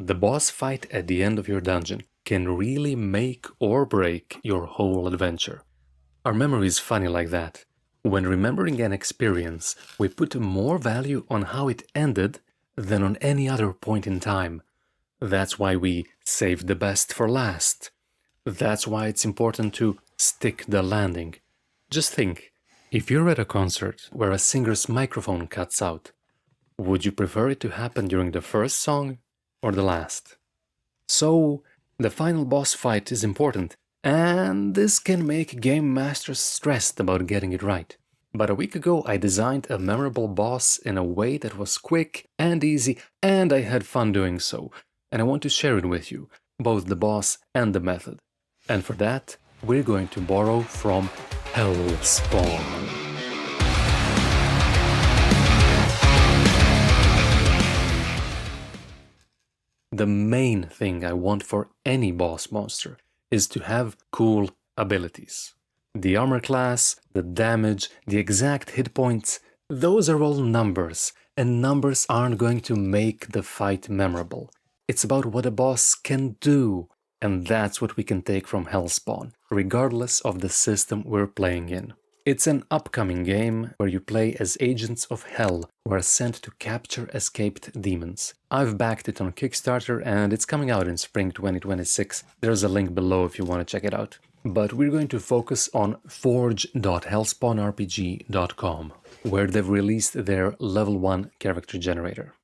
The boss fight at the end of your dungeon can really make or break your whole adventure. Our memory is funny like that. When remembering an experience, we put more value on how it ended than on any other point in time. That's why we save the best for last. That's why it's important to stick the landing. Just think, if you're at a concert where a singer's microphone cuts out, would you prefer it to happen during the first song or the last? So, the final boss fight is important, and this can make game masters stressed about getting it right. But a week ago I designed a memorable boss in a way that was quick and easy, and I had fun doing so, and I want to share it with you, both the boss and the method. And for that, we're going to borrow from hellspawn. The main thing I want for any boss monster is to have cool abilities. The armor class, the damage, the exact hit points, those are all numbers, and numbers aren't going to make the fight memorable. It's about what a boss can do, and that's what we can take from hellspawn, regardless of the system we're playing in. It's an upcoming game where you play as agents of hell who are sent to capture escaped demons. I've backed it on Kickstarter and it's coming out in spring 2026. There's a link below if you want to check it out. But we're going to focus on forge.hellspawnrpg.com, where they've released their level 1 character generator.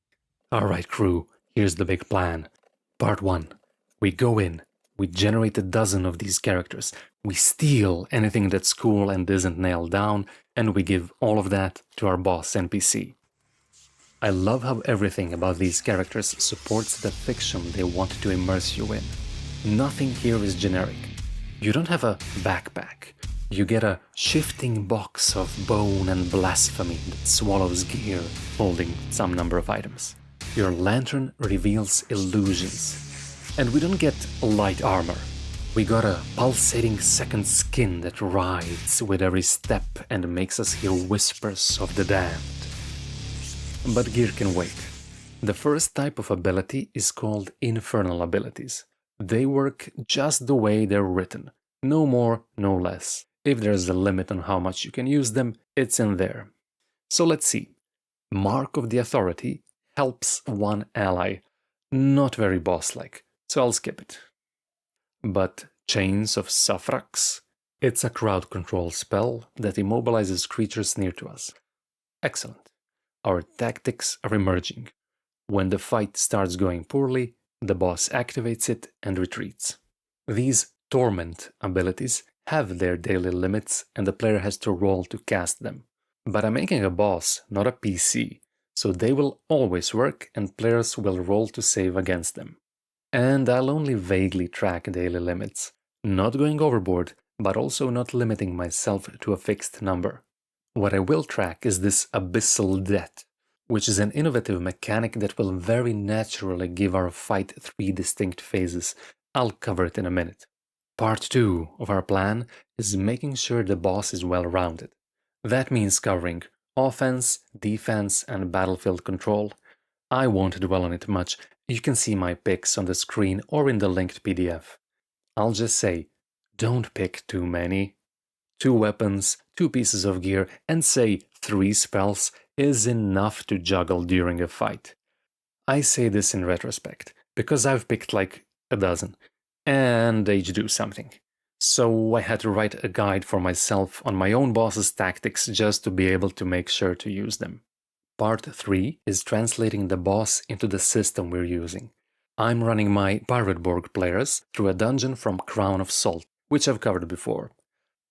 Alright crew, here's the big plan. Part 1. We go in. We generate a dozen of these characters, we steal anything that's cool and isn't nailed down, and we give all of that to our boss NPC. I love how everything about these characters supports the fiction they want to immerse you in. Nothing here is generic. You don't have a backpack. You get a shifting box of bone and blasphemy that swallows gear, holding some number of items. Your lantern reveals illusions. And we don't get light armor. We got a pulsating second skin that rides with every step and makes us hear whispers of the damned. But gear can wait. The first type of ability is called infernal abilities. They work just the way they're written. No more, no less. If there's a limit on how much you can use them, it's in there. So let's see. Mark of the Authority helps one ally. Not very boss-like. So I'll skip it. But Chains of Suffrax? It's a crowd control spell that immobilizes creatures near to us. Excellent. Our tactics are emerging. When the fight starts going poorly, the boss activates it and retreats. These Torment abilities have their daily limits and the player has to roll to cast them. But I'm making a boss, not a PC, so they will always work and players will roll to save against them. And I'll only vaguely track daily limits, not going overboard, but also not limiting myself to a fixed number. What I will track is this abyssal debt, which is an innovative mechanic that will very naturally give our fight 3 distinct phases. I'll cover it in a minute. Part 2 of our plan is making sure the boss is well-rounded. That means covering offense, defense, and battlefield control. I won't dwell on it much. You can see my picks on the screen or in the linked PDF. I'll just say, don't pick too many. 2 weapons, 2 pieces of gear, and say 3 spells is enough to juggle during a fight. I say this in retrospect, because I've picked like a dozen, and they each do something. So I had to write a guide for myself on my own boss's tactics just to be able to make sure to use them. Part 3 is translating the boss into the system we're using. I'm running my Pirateborg players through a dungeon from Crown of Salt, which I've covered before.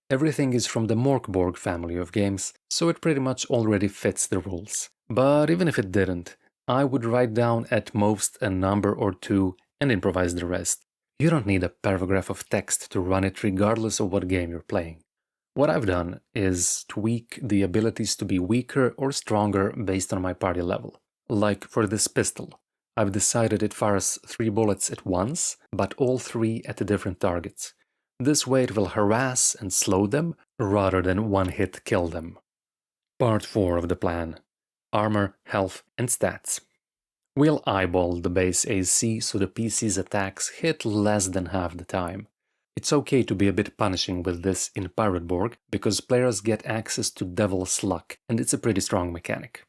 Everything is from the Morkborg family of games, so it pretty much already fits the rules. But even if it didn't, I would write down at most a number or 2 and improvise the rest. You don't need a paragraph of text to run it regardless of what game you're playing. What I've done is tweak the abilities to be weaker or stronger based on my party level. Like for this pistol, I've decided it fires 3 bullets at once, but all 3 at different targets. This way it will harass and slow them, rather than one hit kill them. Part 4 of the plan. Armor, health, and stats. We'll eyeball the base AC so the PC's attacks hit less than half the time. It's okay to be a bit punishing with this in Pirate Borg, because players get access to Devil's Luck, and it's a pretty strong mechanic.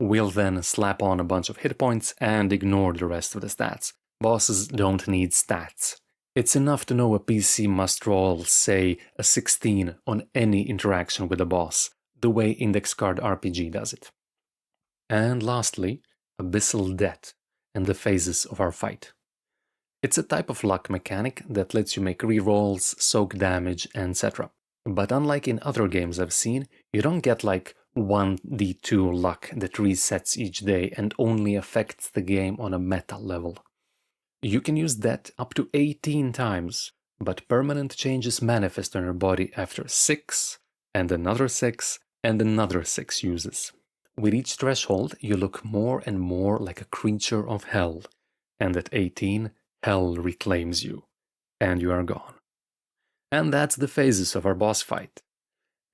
We'll then slap on a bunch of hit points and ignore the rest of the stats. Bosses don't need stats. It's enough to know a PC must roll, say, a 16 on any interaction with a boss, the way Index Card RPG does it. And lastly, Abyssal Debt and the phases of our fight. It's a type of luck mechanic that lets you make rerolls, soak damage, etc. But unlike in other games I've seen, you don't get like 1d2 luck that resets each day and only affects the game on a meta level. You can use that up to 18 times, but permanent changes manifest on your body after 6, and another 6, and another 6 uses. With each threshold, you look more and more like a creature of hell, and at 18, hell reclaims you, and you are gone. And that's the phases of our boss fight.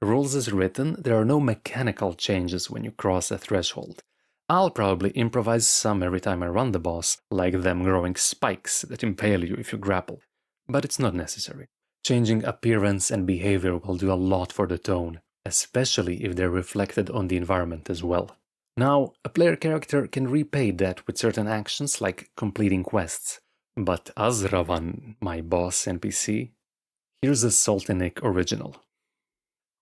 The rules as written, there are no mechanical changes when you cross a threshold. I'll probably improvise some every time I run the boss, like them growing spikes that impale you if you grapple, but it's not necessary. Changing appearance and behavior will do a lot for the tone, especially if they're reflected on the environment as well. Now, a player character can repay that with certain actions like completing quests, but Azravan, my boss NPC, here's a Soltanic original.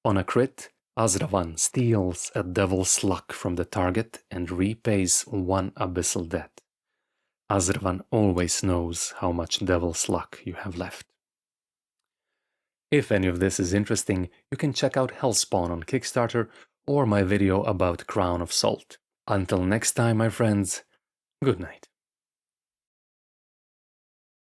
On a crit, Azravan steals a Devil's Luck from the target and repays 1 Abyssal Debt. Azravan always knows how much Devil's Luck you have left. If any of this is interesting, you can check out Hellspawn on Kickstarter or my video about Crown of Salt. Until next time, my friends, good night.